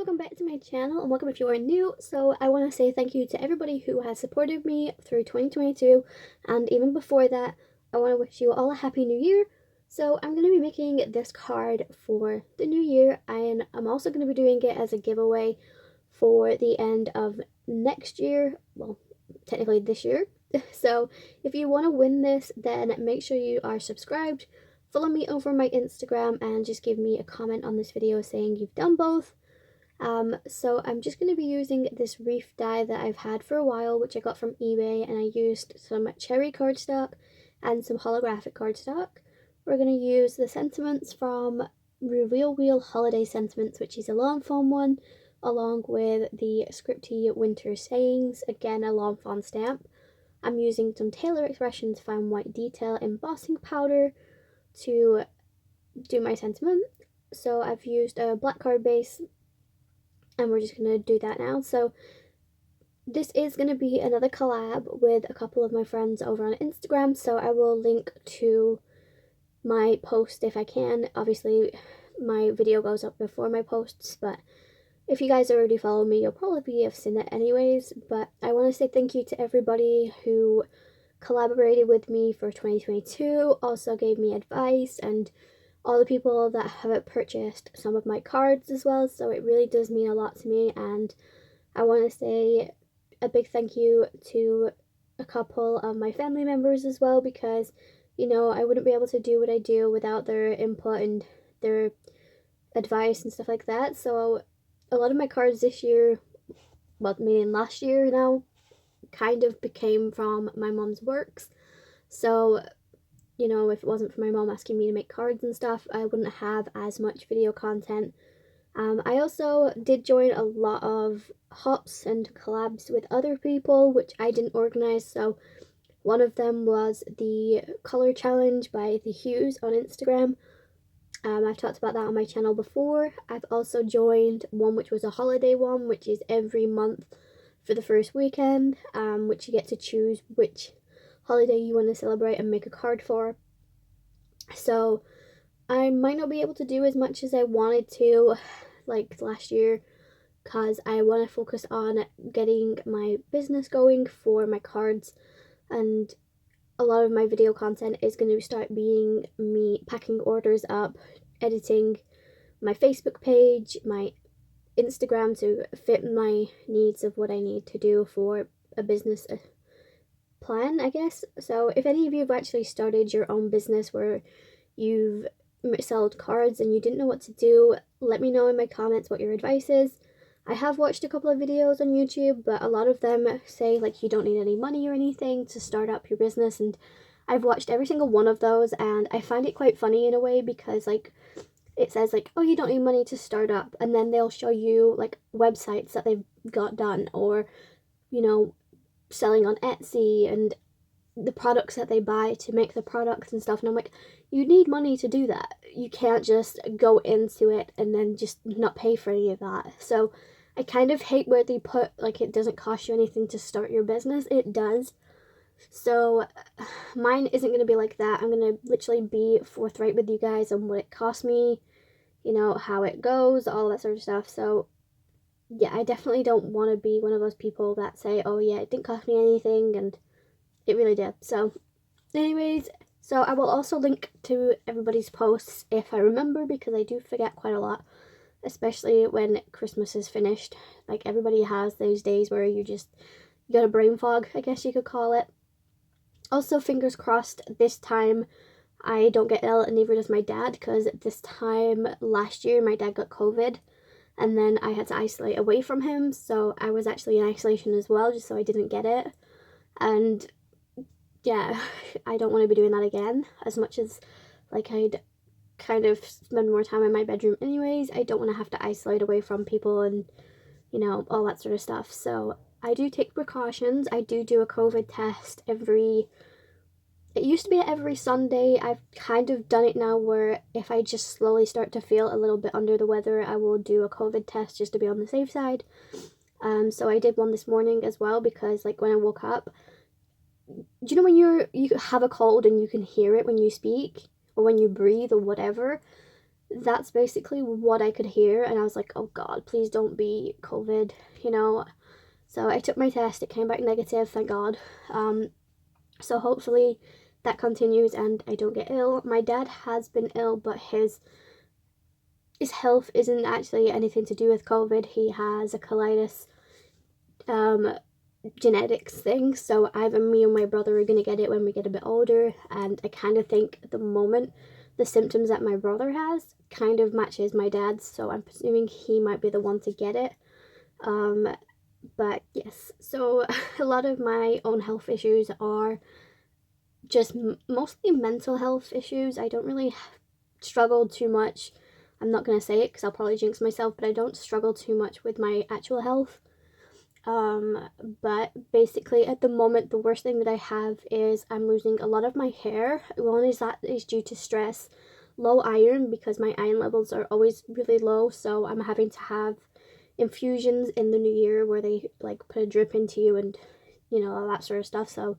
welcome back to my channel, and welcome if you are new. So I want to say thank you to everybody who has supported me through 2022, and even before that. I want to wish you all a happy new year. So I'm going to be making this card for the new year, and I'm also going to be doing it as a giveaway for the end of next year, well, technically this year. So if you want to win this, then make sure you are subscribed, follow me over my Instagram, and just give me a comment on this video saying you've done both. So I'm just going to be using this WREATH die that I've had for a while, which I got from eBay, and I used some cherry cardstock and some holographic cardstock. We're going to use the sentiments from Reveal Wheel Holiday Sentiments, which is a long foam one, along with the Scripty Winter Sayings, again a long foam stamp. I'm using some Taylor Expressions Fine White Detail embossing powder to do my sentiment. So I've used a black card base, and we're just going to do that now. So this is going to be another collab with a couple of my friends over on Instagram, so I will link to my post if I can. Obviously my video goes up before my posts, but if you guys already follow me, you'll probably have seen it anyways. But I want to say thank you to everybody who collaborated with me for 2022, also gave me advice, and all the people that have purchased some of my cards as well. So it really does mean a lot to me, and I want to say a big thank you to a couple of my family members as well, because you know, I wouldn't be able to do what I do without their input and their advice and stuff like that. So a lot of my cards this year, well, meaning last year now, kind of became from my mom's works. So, you know, if it wasn't for my mom asking me to make cards and stuff, I wouldn't have as much video content. I also did join a lot of hops and collabs with other people, which I didn't organize. So one of them was the color challenge by The Hues on Instagram. I've talked about that on my channel before. I've also joined one which was a holiday one, which is every month for the first weekend, which you get to choose which holiday you want to celebrate and make a card for. So I might not be able to do as much as I wanted to like last year, because I want to focus on getting my business going for my cards, and a lot of my video content is going to start being me packing orders up, editing my Facebook page, my Instagram to fit my needs of what I need to do for a business plan, I guess. So if any of you have actually started your own business where you've sold cards and you didn't know what to do, let me know in my comments what your advice is. I have watched a couple of videos on YouTube, but a lot of them say like you don't need any money or anything to start up your business, and I've watched every single one of those, and I find it quite funny in a way, because like it says like, oh, you don't need money to start up, and then they'll show you like websites that they've got done, or you know, selling on Etsy and the products that they buy to make the products and stuff, and I'm like, you need money to do that. You can't just go into it and then just not pay for any of that. So I kind of hate where they put like it doesn't cost you anything to start your business. It does. So mine isn't going to be like that. I'm going to literally be forthright with you guys on what it cost me, you know, how it goes, all that sort of stuff. So yeah, I definitely don't want to be one of those people that say, oh yeah, it didn't cost me anything, and it really did. So anyways, so I will also link to everybody's posts if I remember, because I do forget quite a lot, especially when Christmas is finished. Like everybody has those days where you got a brain fog, I guess you could call it. Also, fingers crossed this time I don't get ill, and neither does my dad, because this time last year my dad got COVID, and then I had to isolate away from him, so I was actually in isolation as well, just so I didn't get it. And yeah, I don't want to be doing that again. As much as like I'd kind of spend more time in my bedroom anyways, I don't want to have to isolate away from people and, you know, all that sort of stuff. So I do take precautions. I do a COVID test it used to be every Sunday. I've kind of done it now where if I just slowly start to feel a little bit under the weather, I will do a COVID test just to be on the safe side. So I did one this morning as well, because like when I woke up, do you know when you have a cold and you can hear it when you speak or when you breathe or whatever? that's basically what I could hear, and I was like, oh god, please don't be COVID, you know. So I took my test, it came back negative, thank god. So hopefully that continues and I don't get ill. My dad has been ill, but his health isn't actually anything to do with COVID. He has a colitis genetics thing, so either me or my brother are going to get it when we get a bit older, and I kind of think at the moment the symptoms that my brother has kind of matches my dad's, so I'm presuming he might be the one to get it. But yes, so a lot of my own health issues are just mostly mental health issues. I don't really struggle too much. I'm not going to say it because I'll probably jinx myself, but I don't struggle too much with my actual health. But basically at the moment the worst thing that I have is I'm losing a lot of my hair. One is that is due to stress, low iron, because my iron levels are always really low, so I'm having to have infusions in the new year where they like put a drip into you and you know all that sort of stuff, so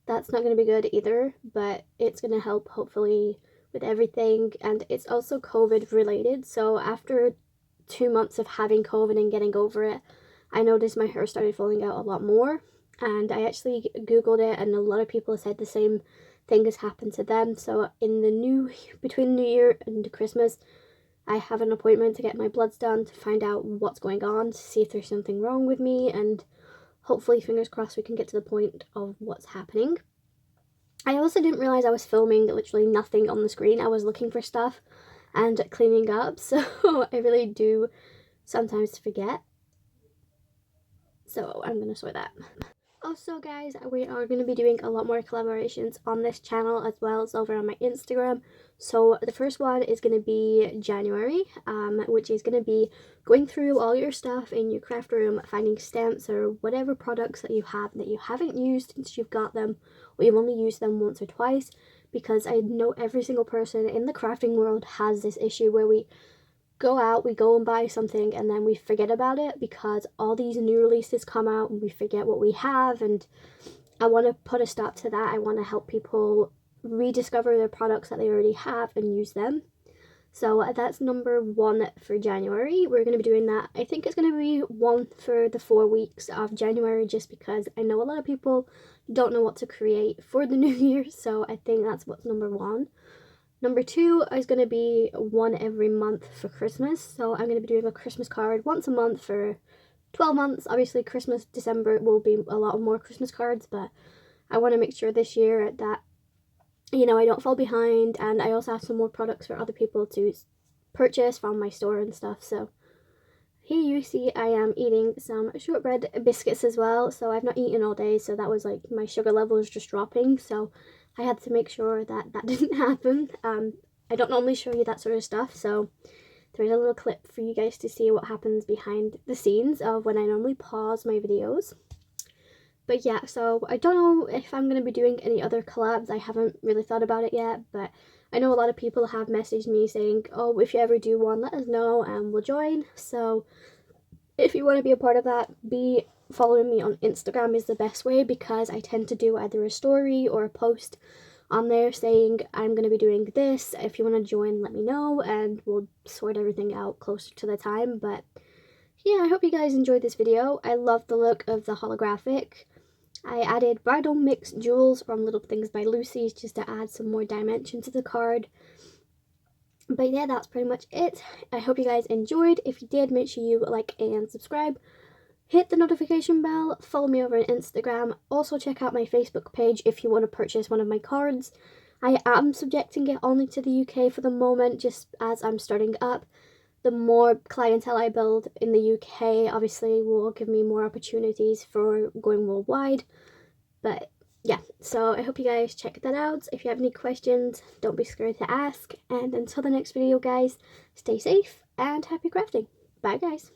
that's not going to be good either, but it's going to help hopefully with everything. And it's also COVID related, so after 2 months of having COVID and getting over it, I noticed my hair started falling out a lot more, and I actually googled it and a lot of people said the same thing has happened to them. So between New Year and Christmas, I have an appointment to get my bloods done to find out what's going on, to see if there's something wrong with me, and hopefully, fingers crossed, we can get to the point of what's happening. I also didn't realize I was filming literally nothing on the screen. I was looking for stuff and cleaning up, so I really do sometimes forget. So I'm gonna sort that. Also guys, we are going to be doing a lot more collaborations on this channel as well as over on my Instagram. So the first one is going to be January, which is going to be going through all your stuff in your craft room, finding stamps or whatever products that you have that you haven't used since you've got them, or you've only used them once or twice, because I know every single person in the crafting world has this issue where we go and buy something and then we forget about it because all these new releases come out and we forget what we have, and I want to put a stop to that. I want to help people rediscover their products that they already have and use them. So that's number 1 for January. We're going to be doing that. I think it's going to be 1 for the 4 weeks of January, just because I know a lot of people don't know what to create for the new year, so I think that's what's number 1. Number 2 is going to be 1 every month for Christmas. So I'm going to be doing a Christmas card once a month for 12 months. Obviously Christmas, December will be a lot more Christmas cards, but I want to make sure this year that, you know, I don't fall behind, and I also have some more products for other people to purchase from my store and stuff. So here you see I am eating some shortbread biscuits as well. So I've not eaten all day, so that was like my sugar level is just dropping, so I had to make sure that that didn't happen. I don't normally show you that sort of stuff, so there's a little clip for you guys to see what happens behind the scenes of when I normally pause my videos. But yeah, so I don't know if I'm going to be doing any other collabs. I haven't really thought about it yet, but I know a lot of people have messaged me saying, oh, if you ever do one, let us know and we'll join. So if you want to be a part of that, following me on Instagram is the best way, because I tend to do either a story or a post on there saying I'm going to be doing this. If you want to join, let me know and we'll sort everything out closer to the time. But yeah, I hope you guys enjoyed this video. I love the look of the holographic. I added bridal mix jewels from Little Things by Lucy's just to add some more dimension to the card. But yeah, that's pretty much it. I hope you guys enjoyed. If you did, make sure you like and subscribe. Hit the notification bell, follow me over on Instagram. Also check out my Facebook page if you want to purchase one of my cards. I am subjecting it only to the UK for the moment, just as I'm starting up. The more clientele I build in the UK, obviously will give me more opportunities for going worldwide. But yeah, so I hope you guys check that out. If you have any questions, don't be scared to ask. And until the next video, guys, stay safe and happy crafting. Bye, guys.